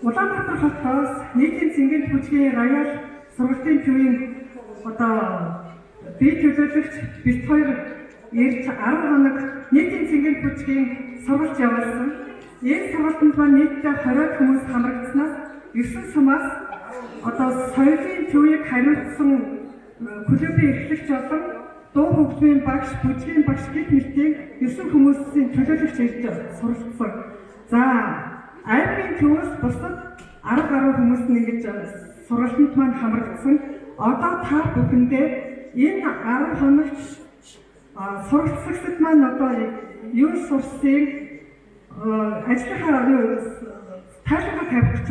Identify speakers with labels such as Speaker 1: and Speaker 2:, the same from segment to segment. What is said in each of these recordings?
Speaker 1: Улаанбаатар хотоос нийтийн цэнгэл бүжгийн роял сургалтын төвийн бие төлөөлөгч бит хоёр ирж 10 хоног нийтийн цэнгэл бүжгийн сургалт явуулсан. Энэ сургалтанд маань нийтдээ 20 хүмүүс хамрагдсанаас 9 сумаас соёлын төвийг хариуцсан клубын эрхлэгч болон дуу хөгжмийн багш, бүжгийн багш гэх мэтийн 9 хүмүүсийн төлөөлөгч ирж суралцсан. За аймгийн төвөөс бусад 10 гаруй хүмүүс нь ингэж сургалтанд маань хамрагдсан. Одоо та бүхэндээ энэ 10 хоногт суралцагчид маань юу сурсыг ажлынхаа тайлбар тавих гэж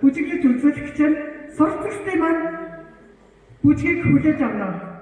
Speaker 1: бүжиглэж үзүүлэх гэж суралцагчдын маань бүжгийг хүлээж авна.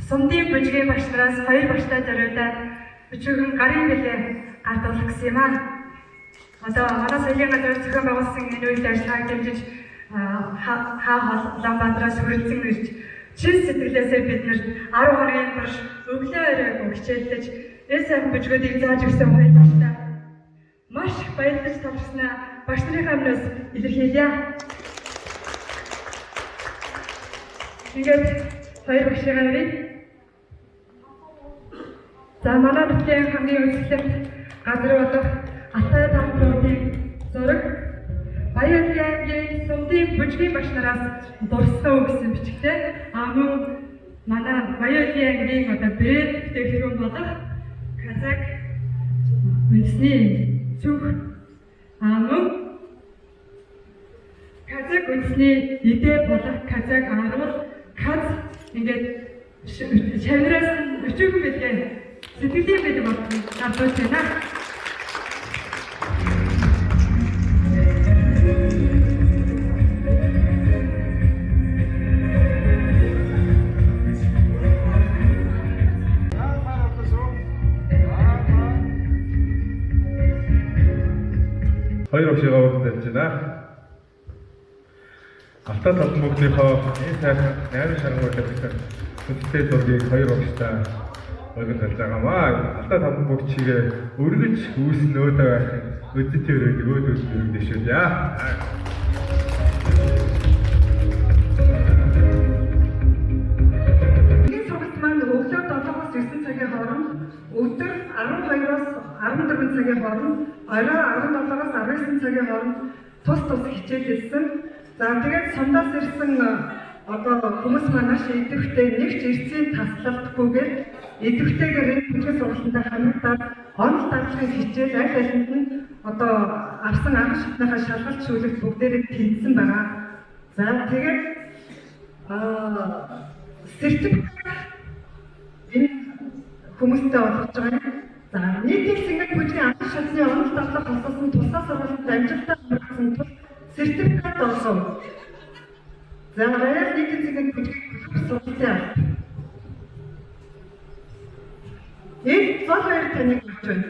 Speaker 2: Сумдын бүжгийн багш нараас хоёр багштай зориулаад бүжгийн гарын билээ гардуулах гэсэн юм аа. Одоо манай соёлын газраас зохион байгуулсан энэ үйл ажиллагааг дэмжиж Улаанбаатараас хүрэлцэн ирж чин сэтгэлээсээ бид нэр 10 хоногийн турш өглөө оройн хичээлдэж эсэм бүжгүүдийг зааж өгсөн хоёр багштай маш их баярлаж талархснаа багш нарын өмнөөс илэрхийлье. Тэгээд хоёр багшийн нэрийг за манай бүтээн хамгийн үзэсгэлэнт газар болох Алтай тамдруудын зураг Баярлалын аймгийн Сумдын бүжгийн багш нараас дурсан үг гэсэн бичгтэй мөн манай Баярлалын аймгийн одоо брэнд бүтээгдэхүүн болох Казак үндэсний цүх мөн Казак үндэсний идэ болох Казак аруул Каз ингээд шавнараас өчөөхөн билээ сэтгэлийн бид болсон гардуулж байна.
Speaker 3: Хоёр багшигаа урьдчилж байна. Алтай талбан бүгдийнхөө энэ сайхан 8 шаргуур гэдэг хүнтэй зургийг хоёр багштай болгож байгаамаа. Алтай талбан бүгд чигээ өргөж үүснэ өөдөө байх өдөртөө өөдөө дэшүүлье.
Speaker 1: Энэ сургалт маань өглөө 7-оос 9 цагийн хооронд өдөр 12-оос 14 цагийн хооронд орой 17-оос 19 цагийн хооронд тус хичээл хийсэн. За тэгээд сундаас ирсэн одоо хүмүүс маань идэвхтэй нэг ч эрсийн таслалтгүйгээр идэвхтэйгээр энэ бүжгийн сургалтанд хамрагдаад онол дадлын хичээл аль алинд нь одоо авсан анх шатныхаа шалгалт шүүлэгт бүгдээрээ тэнцсэн байгаа. За тэгээд сертификат энэ хүмүүстэй олгож байгаа юм. За нийтийн сэнгэл бүжгийн анх шатны онол дадлах холбоосон тусгай сургалтанд амжилттай хамрагдсан тул сертификат олсон. За баяр нийтийн сэнгэл бүжгийн сургалтын аль. Энэ зол баяр таныг өгч байна.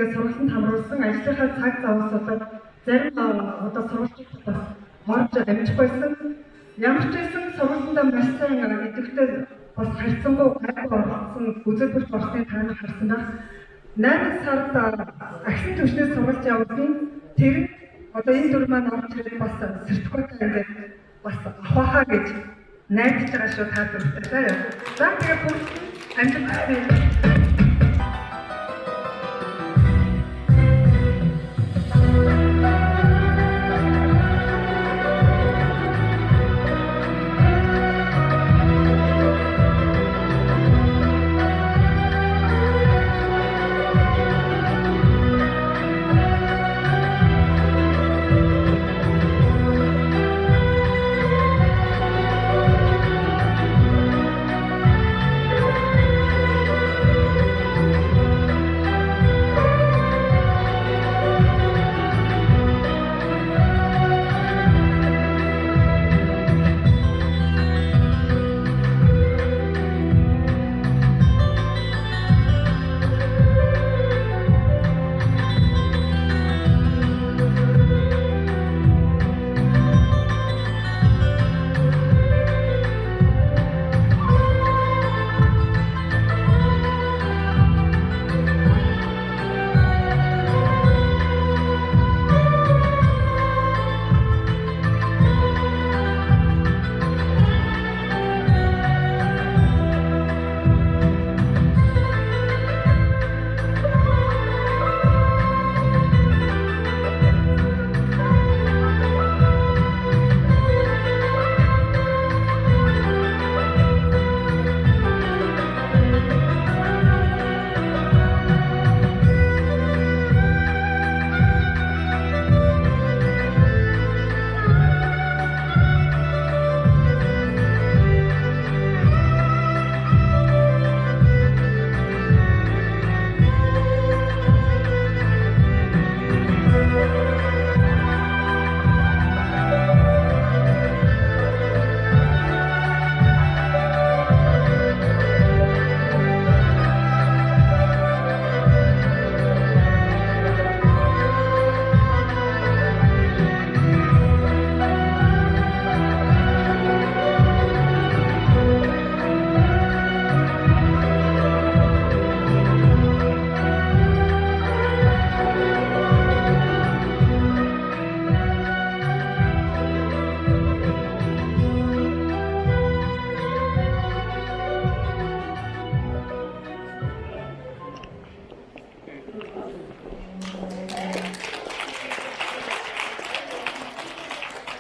Speaker 2: ингээд сургалтанд хамруулсан ажлынхаа цаг зав зарим одоо сургалтууд бас орж амжих байсан. Ямар ч байсан сургалтандаа маш сайн идэвхтэй бас харьцангуй гайгүй орсон үзэл бүрт орсныг та нар харсан байх. 8 сард агшин төвчнөөс сургалт явуулсан. Тэр одоо энэ дүр маань орж ирээд бас сертификат ингээд бас авахаа гэж найдаж байгаа шүү та бүхэн. За тэгээ бүгд амжилт хүсье.